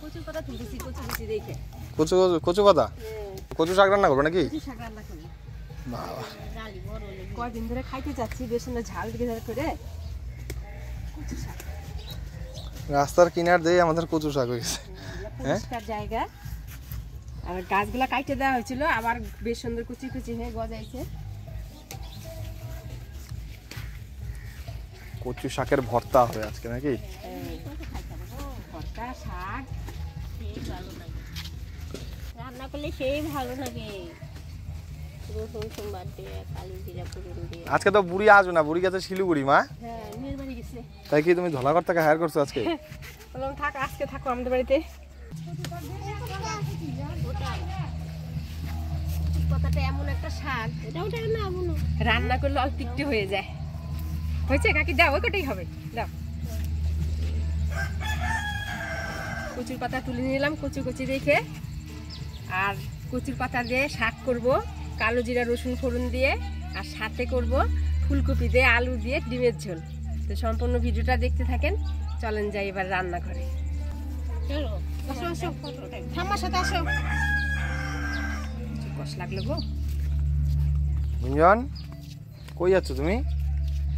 কচুর পাতা তুলতেছি, কচু কচি দেখে। কচু পাতা? কচু শাক রান্না করবে নাকি? কচু শাক রান্না করব। বাবা, কয়দিন ধরে খাইতে যাচ্ছি বেসনের ঝাল দিয়ে করে কচু শাক। রাস্তার কিনার দিয়ে আমাদের কচু শাক হয়ে গেছে। পরিষ্কার জায়গা, আর গাছগুলা কাটতে দেওয়া হয়েছিল, আবার বেশ সুন্দর কুচি কুচি হয়ে গজাইছে। কচু শাকের ভর্তা হবে আজকে নাকি? ভর্তা শাক রান্না করলে সেই ভালো লাগে। রসুন সোমবার দিয়ে কালি জিরা ফোড়ন দিয়ে। আজকে তো বুড়ি আসবে না, বুড়ি গেছে শিলিগুড়ি। মা হ্যাঁ মেয়ের বাড়ি গেছে। তাই কি তুমি ধলাঘর থেকে হায়ার করছো আজকে? বললাম থাক, আজকে থাকো আমাদের বাড়িতে। কথাটা এমন একটা শাক, এটাও না এমন রান্না করলে অল্প একটু হয়ে যায়। হয়েছে কাকি? দাও, ওই কটাই হবে, দাও। কচুর পাতা তুলে নিলাম কচু কচি রেখে, আর কচুর পাতা দিয়ে শাক করব কালো জিরা রসুন ফোড়ন দিয়ে, আর সাথে করব ফুলকপি দিয়ে আলু দিয়ে ডিমের ঝোল। তো সম্পূর্ণ ভিডিওটা দেখতে থাকেন। চলেন যাই এবার রান্না করে। চলো আসো আসো, ঠাম্মার সাথে আসো। কষ লাগলো গো। গুঞ্জন, কই যাচ্ছ তুমি?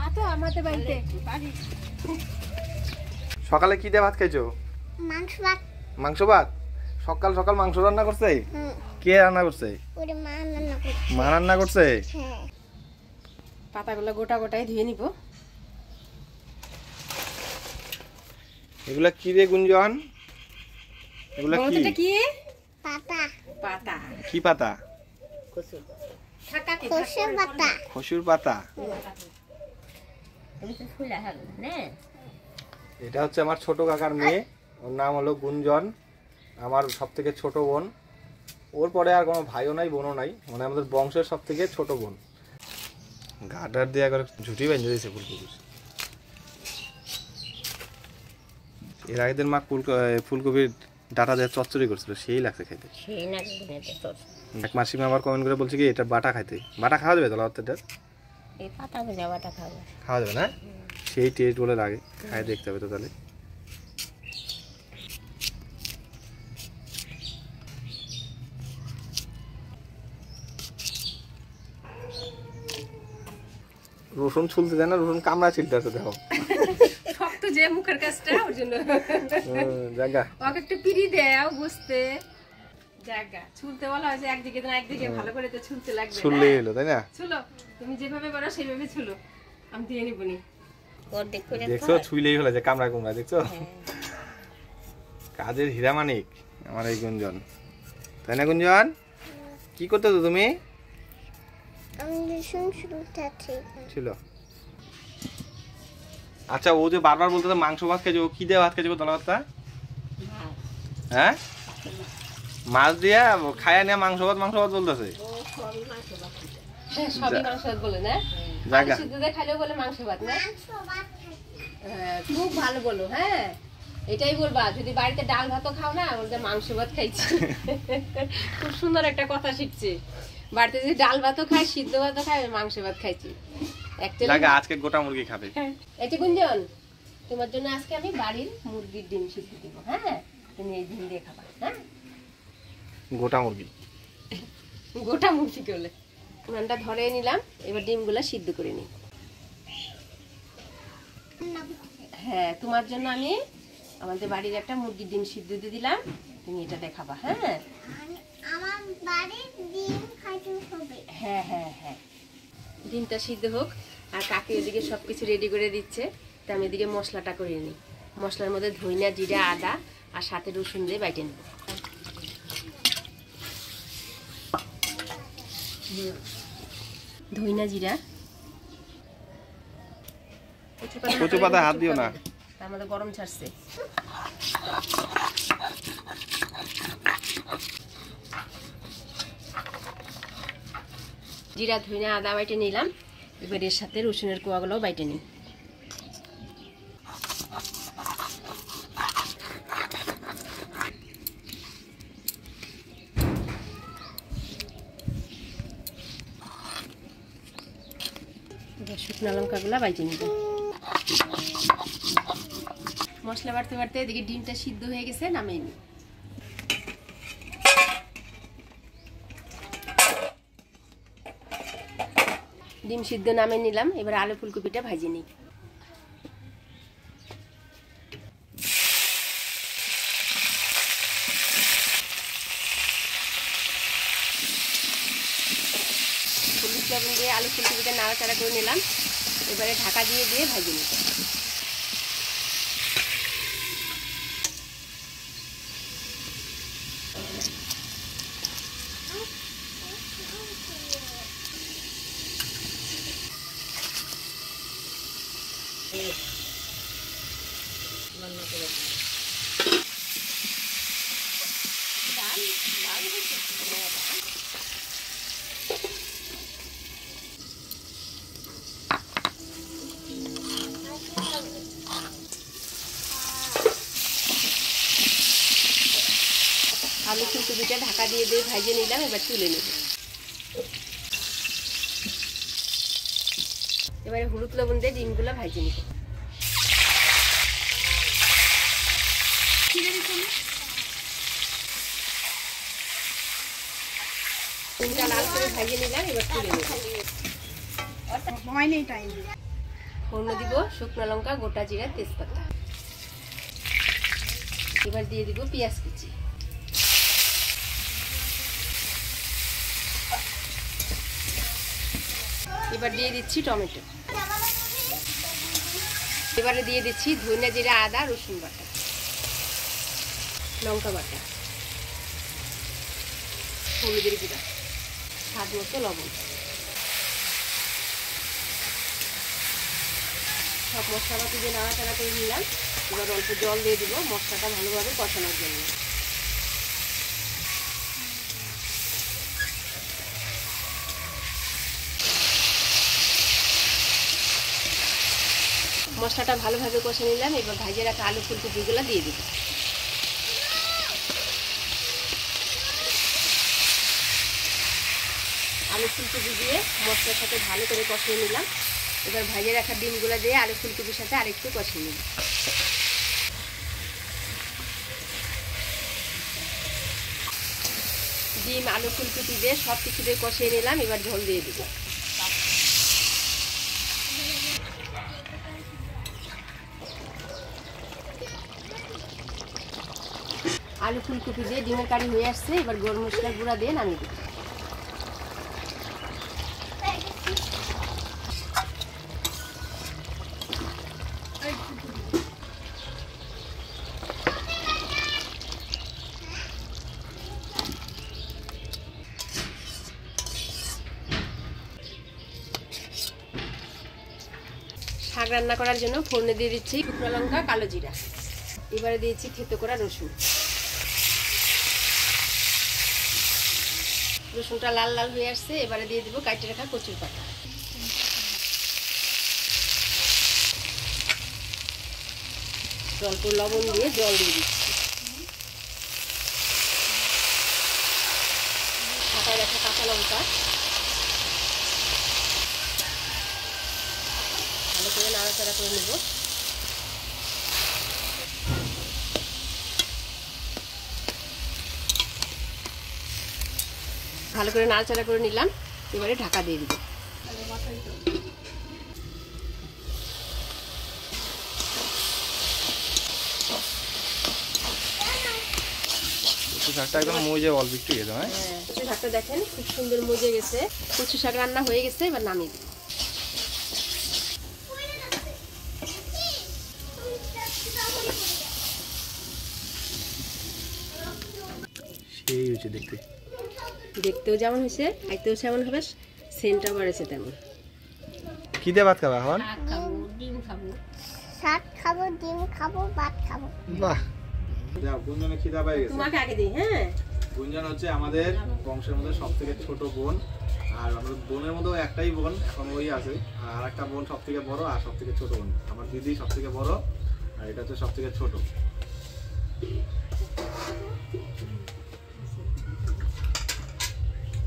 আতো আমাদের বাড়িতে। সকালে কি দিয়ে ভাত খাইছো? মাংস ভাত। মাংস ভাত? সকাল সকাল মাংস রান্না করছে? কে রান্না করছে? ওরে মা রান্না করছে। মা রান্না করছে? হ্যাঁ। পাতাগুলো গোটা গোটাই ধুয়ে নিব। এগুলা কি রে গুঞ্জন? এগুলা কি? এটা কি? পাতা। পাতা। কি পাতা? কচু। ঠাকা কি? কচুর পাতা। কচুর পাতা। তুমি তো ফুলা হবে না? এটা হচ্ছে আমার ছোট কাকার মেয়ে, ওর নাম হলো গুঞ্জন, আমার সব থেকে ছোট বোন। ওর পরে আর কোনো ভাইও নাই বোনও নাই, মানে আমাদের বংশের সব থেকে ছোট বোন। গাডার দিয়ে একবার ঝুটি বেঁধে দিয়েছে ফুলকপি। এর আগের দিন মা ফুলকপির ডাটা দিয়ে চচ্চড়ি করছিল, সেই লাগছে খাইতে। সেই না এক মাসিমা আবার কমেন্ট করে বলছে কি এটা বাটা খাইতে। বাটা খাওয়া যাবে? তাহলে অর্থটা এই পাতা ভেজা বাটা খাবো। খাওয়া যাবে না? সেই টেস্ট বলে লাগে, খাই দেখতে হবে তো। তাহলে রসুন ছুলতে দেয় না, রসুন কামড়া ছিলতে আছে দেখো। শক্ত যে মুখের কাজটা, ওর জন্য জায়গা ওকে একটু পিড়ি দেও বুঝতে। জায়গা ছুলতে বলা হয়েছে, একদিকে না একদিকে ভালো করে তো ছুলতে লাগবে। ছুললেই হলো, তাই না? ছুলো, তুমি যেভাবে করো সেভাবে ছুলো, আমি দিয়ে নিবনি। অর্ধেক করে দেখছো ছুইলেই হলো যে কামড়া কুমড়া, দেখছো? কাজের হীরা মানিক আমার এই গুঞ্জন, তাই না? গুঞ্জন, কি করতেছো তুমি? আমি রসুন ছুলতেছি। ছিল। আচ্ছা, ও যে বারবার বলতেছে মাংস ভাত খেয়েছো, ও কি দিয়ে ভাত খেয়েছো? দলা ভাতটা? হ্যাঁ, মাছ দিয়ে খায়া নিয়ে মাংস ভাত বলতেছে। সবই মাংস ভাত বলে না? জায়গা সিদ্ধ দিয়ে খাইলেও বলে মাংস ভাত না? খুব ভালো বলো। হ্যাঁ, এটাই বলবা, যদি বাড়িতে ডাল ভাতও খাও না, বলতে মাংস ভাত খাইছি। খুব সুন্দর একটা কথা শিখছে। বাড়িতে যদি ডাল ভাতও খাই, সিদ্ধ ভাতও খাই, মাংস ভাত খাইছি। আজকে গোটা মুরগি খাবে। এই যে গুঞ্জন, তোমার জন্য আজকে আমি বাড়ির মুরগির ডিম সিদ্ধ দিব। হ্যাঁ, তুমি এই ডিম দিয়ে খাবা। হ্যাঁ, গোটা মুরগি। গোটা মুরগি করলে উনানটা ধরে নিলাম, এবার ডিমগুলো সিদ্ধ করে নিই। হ্যাঁ, তোমার জন্য আমি আমাদের বাড়ির একটা মুরগির ডিম সিদ্ধ দিয়ে দিলাম, তুমি এটা দেখাবা। হ্যাঁ, আমার বাড়ির ডিম খাইতে হবে। হ্যাঁ হ্যাঁ হ্যাঁ, ডিমটা সিদ্ধ হোক, আর কাকি এদিকে সবকিছু রেডি করে দিচ্ছে। তো আমি এদিকে মশলাটা করে নিই। মশলার মধ্যে ধনিয়া, জিরা, আদা আর সাথে রসুন দিয়ে বাইটে নেব। ধনিয়া, জিরা, কচু পাতা হাত দিও না, তার মধ্যে গরম ছাড়ছে। জিরা, ধনিয়া, আদা বাইটে নিলাম। এবার এর সাথে রসুনের কোয়াগুলোও বাইটে নিই। শুকনো লঙ্কাগুলো বাইটে নিব। মশলা বাড়তে বাড়তে এদিকে ডিমটা সিদ্ধ হয়ে গেছে, নামিয়ে নিই। ডিম সিদ্ধ নামিয়ে নিলাম, এবার আলু ফুলকপিটা ভাজি নিই। হলুদ লবণ দিয়ে আলু ফুলকপিটা নাড়াচাড়া করে নিলাম, এবারে ঢাকা দিয়ে ভাজি নিই। আলু ফুলকপিটা ঢাকা দিয়ে ভাজিয়ে নিলাম, এবার তুলে নেব। এবারে হলুদ লবণ দিয়ে ডিমগুলো ভাজি নিব। ডিমটা লাল করে ভাজিয়ে নিলাম, এবার তুলে নেব। ফোড়ন দিব শুকনো লঙ্কা, গোটা জিরা, তেজপাতা। এবার দিয়ে দিব পেঁয়াজ কুচি। এবার দিয়ে দিচ্ছি টমেটো। এবারে দিয়ে দিচ্ছি ধনিয়া, জিরা, আদা, রসুন বাটা, লঙ্কা বাটা, হলুদের গুঁড়া, স্বাদ মতো লবণ। সব মশলাপাতি দিয়ে নাড়াচাড়া করে নিলাম। এবার অল্প জল দিয়ে দিব মশলাটা ভালোভাবে কষানোর জন্য। মশলাটা ভালোভাবে কষে নিলাম, এবার ভাজিয়ে রাখা আলু ফুলকপিগুলো দিয়ে দিব। আলু ফুলকপি দিয়ে মশলার সাথে ভালো করে কষিয়ে নিলাম। এবার ভাজিয়ে রাখা ডিমগুলো দিয়ে আলু ফুলকপির সাথে আরেকটু কষিয়ে নিলাম। ডিম আলু ফুলকপি দিয়ে সব কিছু দিয়ে কষিয়ে নিলাম, এবার ঝোল দিয়ে দিব। আলু ফুলকপি দিয়ে ডিমের কারি হয়ে আসছে, এবার গরম মশলার গুঁড়া দিয়ে নামিয়ে দিব। শাক রান্না করার জন্য ফোড়নে দিয়ে দিচ্ছি শুকনো লঙ্কা, কালো জিরা। এবারে দিয়েছি থেতো করা রসুন। রসুনটা লাল লাল হয়ে আসছে, এবারে দিয়ে দিব কাটে রাখা কচুর পাতা। অল্প লবণ দিয়ে জল দিয়ে দিচ্ছি। কাটায় রাখা কাঁচা লঙ্কা ভালো করে নাড়াচাড়া করে নেব। ভালো করে নাড়াচাড়া করে নিলাম, এবারে ঢাকা দিয়ে দিব। শাকটা একদম মজে অল্প একটু গেছে। হ্যাঁ, কচু শাকটা দেখেন খুব সুন্দর মজে গেছে। কচু শাক রান্না হয়ে গেছে, এবার নামিয়ে দিব। সেই হয়েছে দেখতে, দেখতেও যেমন হয়েছে, খাইতেও যেমন হবে, সেন্টটা বাড়েছে তেমন। কি দিয়ে ভাত খাবা এখন? শাক খাবো, ডিম খাবো। শাক খাবো, ডিম খাবো, ভাত খাবো। বাহ, গুঞ্জনে খিদা পেয়ে গেছে। তোমাকে আগে দিই। হ্যাঁ, গুঞ্জন হচ্ছে আমাদের বংশের মধ্যে সব থেকে ছোট বোন, আর আমাদের বোনের মধ্যেও একটাই বোন এখন ওই আছে, আর একটা বোন সব থেকে বড় আর সব থেকে ছোট বোন। আমার দিদি সব থেকে বড়, আর এটা হচ্ছে সব থেকে ছোট।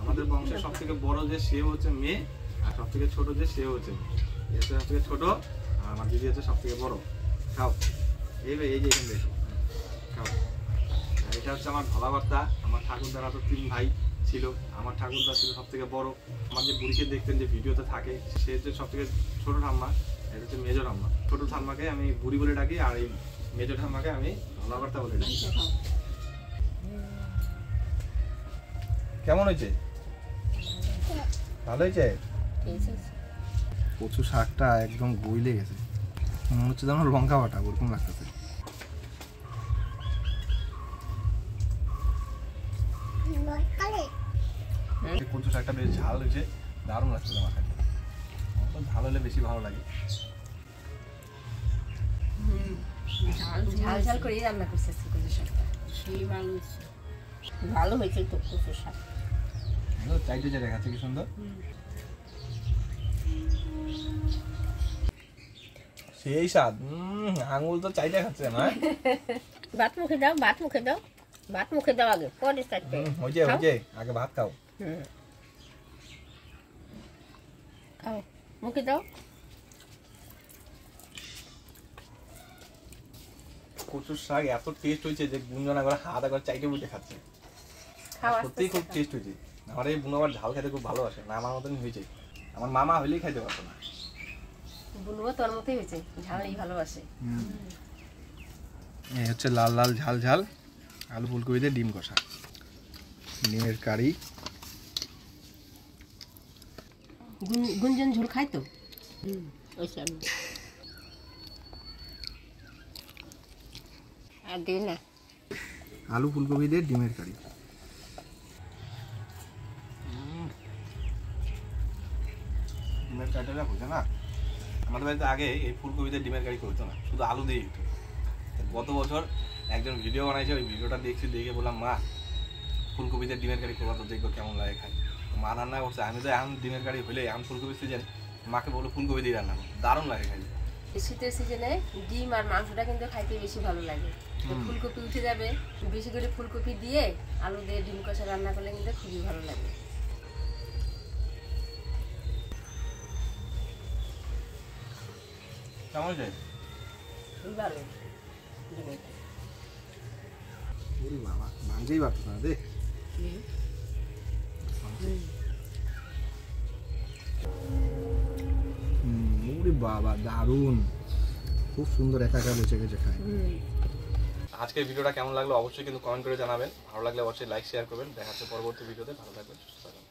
আমাদের বংশের সব থেকে বড় যে সে হচ্ছে মেয়ে, আর সব থেকে ছোট যে সে হচ্ছে মেয়ে। সব থেকে ছোট, আর আমার দিদি হচ্ছে সব থেকে বড়। খাও, এই যে এখানে দেখো খাও। আর এটা হচ্ছে আমার ধলা ভর্তা। আমার ঠাকুরদারা তো 3 ভাই ছিল। আমার ঠাকুরদা ছিল সব থেকে বড়। আমার যে বুড়িকে দেখতেন যে ভিডিওতে থাকে, সে হচ্ছে সব থেকে ছোট ঠাম্মা। এটা হচ্ছে মেজো ঠাম্মা। ছোট ঠাম্মাকে আমি বুড়ি বলে ডাকি, আর এই মেজো ঠাম্মাকে আমি ধলা ভর্তা বলে ডাকি। কেমন হয়েছে? ভালো হয়েছে। কচু শাকটা একদম গইলে গেছে, মনে হচ্ছে যেন লঙ্কা বাটা ওরকম লাগতেছে। কচু শাকটা বেশ ঝাল হয়েছে, দারুণ লাগছে আমার খাইতে। আমার তো ঝাল হলে বেশি ভালো লাগে। ঝাল ঝাল করেই রান্না করছে কচু শাকটা। সেই ভালো হয়েছে, ভালো হয়েছে তো কচু শাক। চাইতে যে দেখাচ্ছে কি সুন্দর। সেই স্বাদ। আঙুল তো চাইতে খাচ্ছে না। ভাত মুখে দাও, ভাত মুখে দাও, ভাত মুখে দাও আগে, পরে চাইতে। হয়েছে হয়েছে, আগে ভাত খাও। খাও, মুখে দাও। কচুর শাক এত টেস্ট হয়েছে যে গুঞ্জন একবার হাত একবার চাইতে বুঝে খাচ্ছে। খাওয়া সত্যিই খুব টেস্ট হয়েছে। আমার এই বুনো আবার ঝাল খেতে খুব ভালোবাসে না, আমার মতন হয়েছে। আমার মামা হলেই খাইতে পারতো না। বুনবো তোর মতোই হয়েছে, ঝালই ভালোবাসে। এই হচ্ছে লাল লাল ঝাল ঝাল আলু ফুলকপি দিয়ে ডিম কষা, ডিমের কারি। গুঞ্জন ঝোল খাই তো। ওইসব আর দিই না। আলু ফুলকপি দিয়ে ডিমের কারি। ডিমের কারিটা হতো না আমাদের বাড়িতে আগে, এই ফুলকপি দিয়ে ডিমের কারি করতো না, শুধু আলু দিয়ে হতো। গত বছর একজন ভিডিও বানাইছে, ওই ভিডিওটা দেখছি, দেখে বললাম মা ফুলকপি দিয়ে ডিমের কারি করবা তো দেখবো কেমন লাগে খাই। মা রান্না করছে, আমি তো এখন ডিমের কারি হলে এখন ফুলকপি সিজন, মাকে বলো ফুলকপি দিয়ে রান্না করো, দারুণ লাগে খাই। শীতের সিজনে ডিম আর মাংসটা কিন্তু খাইতে বেশি ভালো লাগে। তো ফুলকপি উঠে যাবে, বেশি করে ফুলকপি দিয়ে আলু দিয়ে ডিম কষা রান্না করলে কিন্তু খুবই ভালো লাগে। কেমন যায়? খুবই ভালো। ওরে বাবা, ভাঙতেই পারতো না দে। ওরে বাবা, দারুণ, খুব সুন্দর একা একা বেঁচে গেছে খায়। আজকের ভিডিওটা কেমন লাগলো অবশ্যই কিন্তু কমেন্ট করে জানাবেন। ভালো লাগলে অবশ্যই লাইক শেয়ার করবেন। দেখা হচ্ছে পরবর্তী ভিডিওতে। ভালো থাকবেন, সুস্থ থাকবেন।